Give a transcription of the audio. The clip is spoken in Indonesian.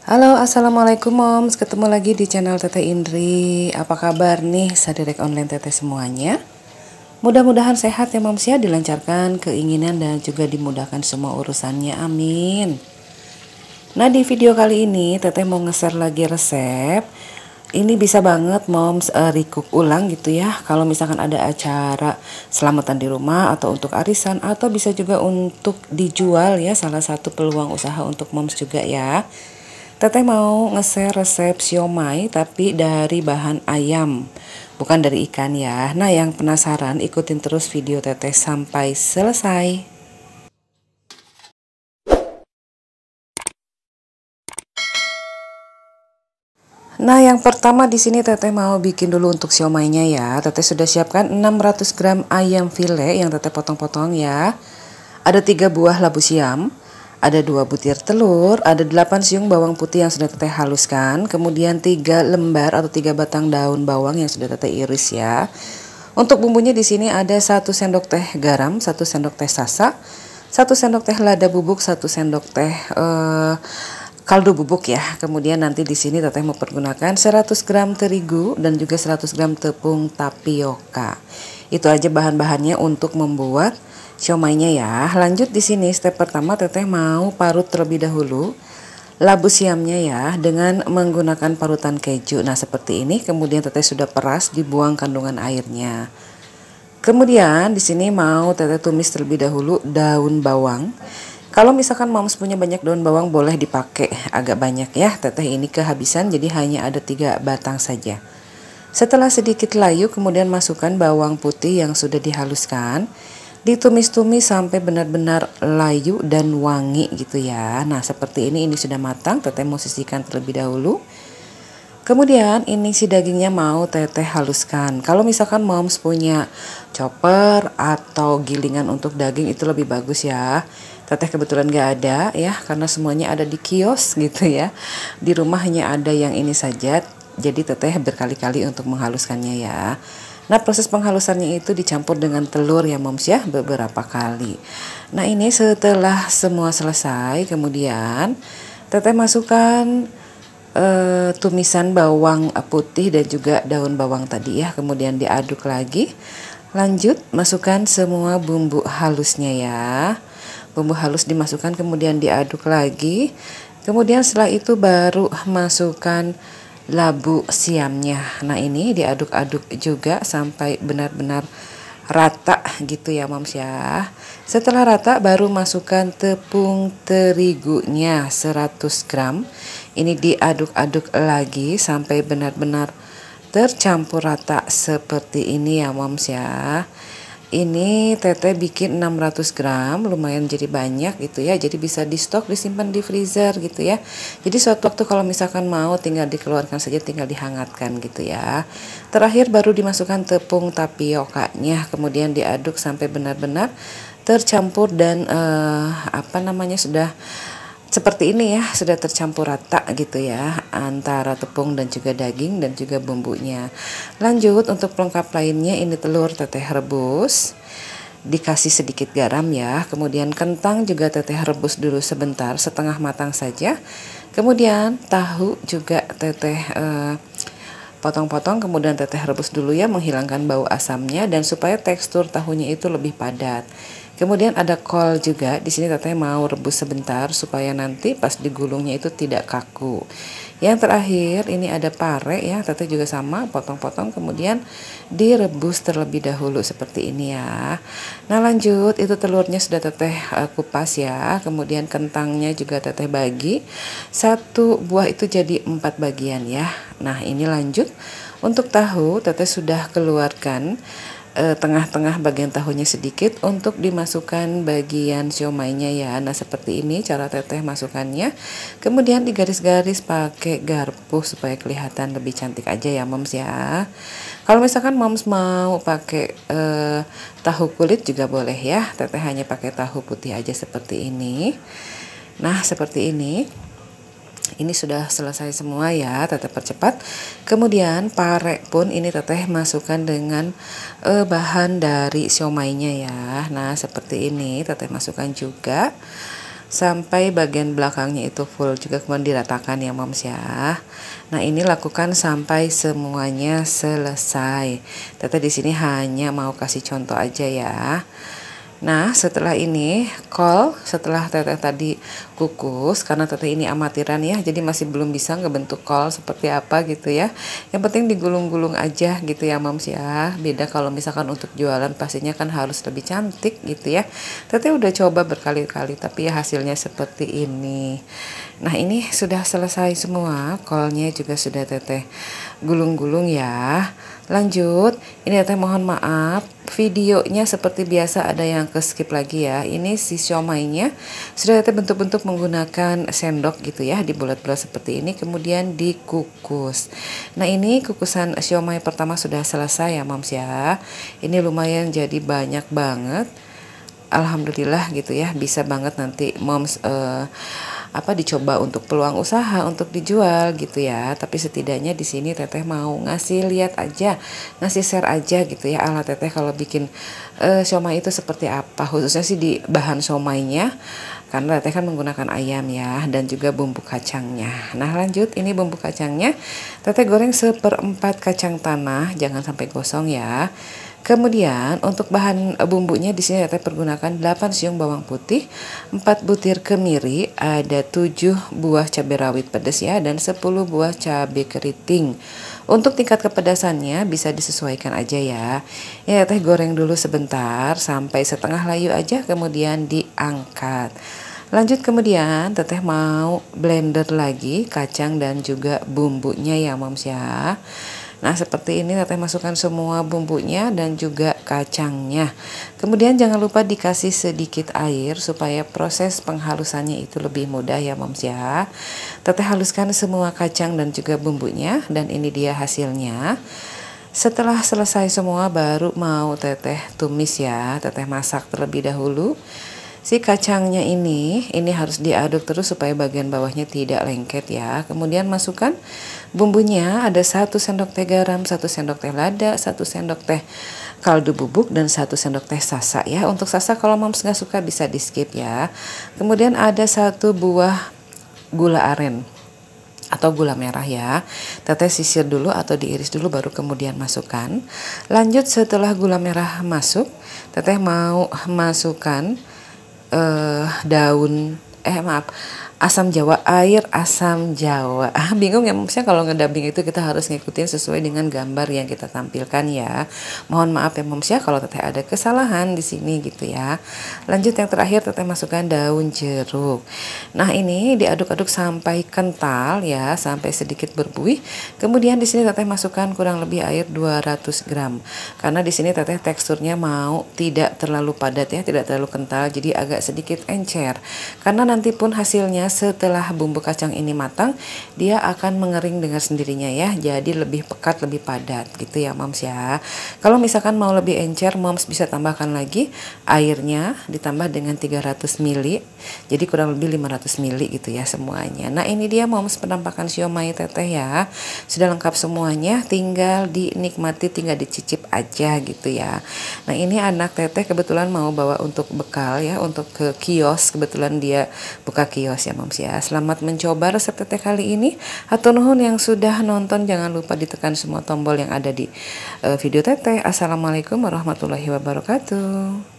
Halo, assalamualaikum moms. Ketemu lagi di channel Teteh Indri. Apa kabar nih, sadirek online teteh semuanya? Mudah-mudahan sehat ya moms ya, dilancarkan keinginan dan juga dimudahkan semua urusannya. Amin. Nah, di video kali ini teteh mau nge-share lagi resep. Ini bisa banget moms recook ulang gitu ya. Kalau misalkan ada acara selamatan di rumah atau untuk arisan, atau bisa juga untuk dijual ya, salah satu peluang usaha untuk moms juga ya. Teteh mau nge-share resep siomay tapi dari bahan ayam, bukan dari ikan ya. Nah, yang penasaran ikutin terus video teteh sampai selesai. Nah, yang pertama di sini teteh mau bikin dulu untuk siomaynya ya. Teteh sudah siapkan 600 gram ayam file yang teteh potong-potong ya. Ada 3 buah labu siam, ada 2 butir telur, ada 8 siung bawang putih yang sudah teteh haluskan, kemudian 3 lembar atau 3 batang daun bawang yang sudah teteh iris ya. Untuk bumbunya di sini ada 1 sendok teh garam, 1 sendok teh sasa, 1 sendok teh lada bubuk, 1 sendok teh kaldu bubuk ya. Kemudian nanti di sini teteh mau pergunakan 100 gram terigu dan juga 100 gram tepung tapioka. Itu aja bahan-bahannya untuk membuat siomaynya ya. Lanjut di sini step pertama teteh mau parut terlebih dahulu labu siamnya ya dengan menggunakan parutan keju. Nah, seperti ini. Kemudian teteh sudah peras, dibuang kandungan airnya. Kemudian di sini mau teteh tumis terlebih dahulu daun bawang. Kalau misalkan moms punya banyak daun bawang boleh dipakai agak banyak ya. Teteh ini kehabisan jadi hanya ada 3 batang saja. Setelah sedikit layu kemudian masukkan bawang putih yang sudah dihaluskan. Ditumis-tumis sampai benar-benar layu dan wangi gitu ya. Nah, seperti ini sudah matang. Teteh mau sisihkan terlebih dahulu. Kemudian ini si dagingnya mau teteh haluskan. Kalau misalkan moms punya chopper atau gilingan untuk daging itu lebih bagus ya. Teteh kebetulan gak ada ya, karena semuanya ada di kios gitu ya. Di rumah hanya ada yang ini saja. Jadi teteh berkali-kali untuk menghaluskannya ya. Nah, proses penghalusannya itu dicampur dengan telur ya moms ya, beberapa kali. Nah, ini setelah semua selesai kemudian teteh masukkan tumisan bawang putih dan juga daun bawang tadi ya. Kemudian diaduk lagi. Lanjut masukkan semua bumbu halusnya ya. Bumbu halus dimasukkan kemudian diaduk lagi. Kemudian setelah itu baru masukkan labu siamnya. Nah, ini diaduk-aduk juga sampai benar-benar rata gitu ya moms ya. Setelah rata baru masukkan tepung terigunya 100 gram. Ini diaduk-aduk lagi sampai benar-benar tercampur rata seperti ini ya moms ya. Ini teteh bikin 600 gram, lumayan jadi banyak gitu ya. Jadi bisa di stok, disimpan di freezer gitu ya. Jadi suatu waktu kalau misalkan mau tinggal dikeluarkan saja, tinggal dihangatkan gitu ya. Terakhir baru dimasukkan tepung tapiokanya, kemudian diaduk sampai benar-benar tercampur dan sudah seperti ini ya, sudah tercampur rata gitu ya antara tepung dan juga daging dan juga bumbunya. Lanjut untuk pelengkap lainnya, ini telur teteh rebus, dikasih sedikit garam ya. Kemudian kentang juga teteh rebus dulu sebentar, setengah matang saja. Kemudian tahu juga teteh potong-potong, kemudian teteh rebus dulu ya, menghilangkan bau asamnya dan supaya tekstur tahunya itu lebih padat. Kemudian ada kol juga. Di sini teteh mau rebus sebentar supaya nanti pas digulungnya itu tidak kaku. Yang terakhir ini ada pare ya. Teteh juga sama potong-potong kemudian direbus terlebih dahulu seperti ini ya. Nah, lanjut itu telurnya sudah teteh kupas ya. Kemudian kentangnya juga teteh bagi. 1 buah itu jadi 4 bagian ya. Nah, ini lanjut untuk tahu teteh sudah keluarkan tengah-tengah bagian tahunya sedikit untuk dimasukkan bagian siomaynya ya. Nah, seperti ini cara teteh masukkannya. Kemudian digaris-garis pakai garpu supaya kelihatan lebih cantik aja ya moms ya. Kalau misalkan moms mau pakai tahu kulit juga boleh ya. Teteh hanya pakai tahu putih aja seperti ini. Nah, seperti ini. Ini sudah selesai semua ya, teteh percepat. Kemudian pare pun ini teteh masukkan dengan bahan dari siomaynya ya. Nah, seperti ini teteh masukkan juga. sampai bagian belakangnya itu full juga, kemudian diratakan ya moms ya. Nah ini lakukan sampai semuanya selesai. Teteh di sini hanya mau kasih contoh aja ya. Nah setelah ini setelah teteh tadi kukus, karena teteh ini amatiran ya, jadi masih belum bisa ngebentuk kol seperti apa gitu ya. Yang penting digulung-gulung aja gitu ya moms ya. Beda kalau misalkan untuk jualan pastinya kan harus lebih cantik gitu ya. Teteh udah coba berkali-kali tapi ya hasilnya seperti ini. Nah ini sudah selesai semua, kolnya juga sudah teteh gulung-gulung ya. Lanjut, ini teteh mohon maaf, videonya seperti biasa ada yang ke skip lagi ya. Ini si siomainya sudah teteh bentuk-bentuk menggunakan sendok gitu ya, dibulat-bulat seperti ini, kemudian dikukus. Nah ini kukusan siomay pertama sudah selesai ya moms ya. Ini lumayan jadi banyak banget. Alhamdulillah gitu ya, bisa banget nanti moms dicoba untuk peluang usaha untuk dijual gitu ya. Tapi setidaknya di sini teteh mau ngasih lihat aja, ngasih share aja gitu ya ala teteh kalau bikin siomay itu seperti apa, khususnya sih di bahan siomaynya, karena teteh kan menggunakan ayam ya dan juga bumbu kacangnya. Nah lanjut, ini bumbu kacangnya teteh goreng 1/4 kacang tanah, jangan sampai gosong ya. Kemudian untuk bahan bumbunya di sini teteh pergunakan 8 siung bawang putih, 4 butir kemiri, ada 7 buah cabai rawit pedas ya, dan 10 buah cabai keriting. Untuk tingkat kepedasannya bisa disesuaikan aja ya. Ya teteh goreng dulu sebentar sampai setengah layu aja, kemudian diangkat. Lanjut kemudian teteh mau blender lagi kacang dan juga bumbunya ya moms ya. Nah seperti ini teteh masukkan semua bumbunya dan juga kacangnya. Kemudian jangan lupa dikasih sedikit air supaya proses penghalusannya itu lebih mudah ya moms ya. Teteh haluskan semua kacang dan juga bumbunya, dan ini dia hasilnya. Setelah selesai semua baru mau teteh tumis ya. Teteh masak terlebih dahulu. Si kacangnya ini harus diaduk terus supaya bagian bawahnya tidak lengket ya. Kemudian masukkan bumbunya, ada 1 sendok teh garam, 1 sendok teh lada, 1 sendok teh kaldu bubuk, dan 1 sendok teh sasa ya. Untuk sasa kalau moms nggak suka bisa di skip ya. Kemudian ada 1 buah gula aren atau gula merah ya. Teteh sisir dulu atau diiris dulu baru kemudian masukkan. Lanjut setelah gula merah masuk, teteh mau masukkan asam jawa, air asam jawa. Bingung ya maksudnya kalau ngedubbing itu kita harus ngikutin sesuai dengan gambar yang kita tampilkan ya. Mohon maaf ya moms ya kalau teteh ada kesalahan di sini gitu ya. Lanjut yang terakhir teteh masukkan daun jeruk. Nah ini diaduk-aduk sampai kental ya, sampai sedikit berbuih. Kemudian di sini teteh masukkan kurang lebih air 200 gram. Karena di sini teteh teksturnya mau tidak terlalu padat ya, tidak terlalu kental, jadi agak sedikit encer. Karena nanti pun hasilnya setelah bumbu kacang ini matang, dia akan mengering dengan sendirinya ya, jadi lebih pekat, lebih padat gitu ya moms ya. Kalau misalkan mau lebih encer, moms bisa tambahkan lagi airnya, ditambah dengan 300 ml, jadi kurang lebih 500 ml gitu ya semuanya. Nah ini dia moms penampakan siomay teteh ya, sudah lengkap semuanya, tinggal dinikmati, tinggal dicicip aja gitu ya. Nah ini anak teteh kebetulan mau bawa untuk bekal ya, untuk ke kios, kebetulan dia buka kios ya moms ya. Selamat mencoba resep teteh kali ini. Hatur nuhun yang sudah nonton, jangan lupa ditekan semua tombol yang ada di video teteh. Assalamualaikum warahmatullahi wabarakatuh.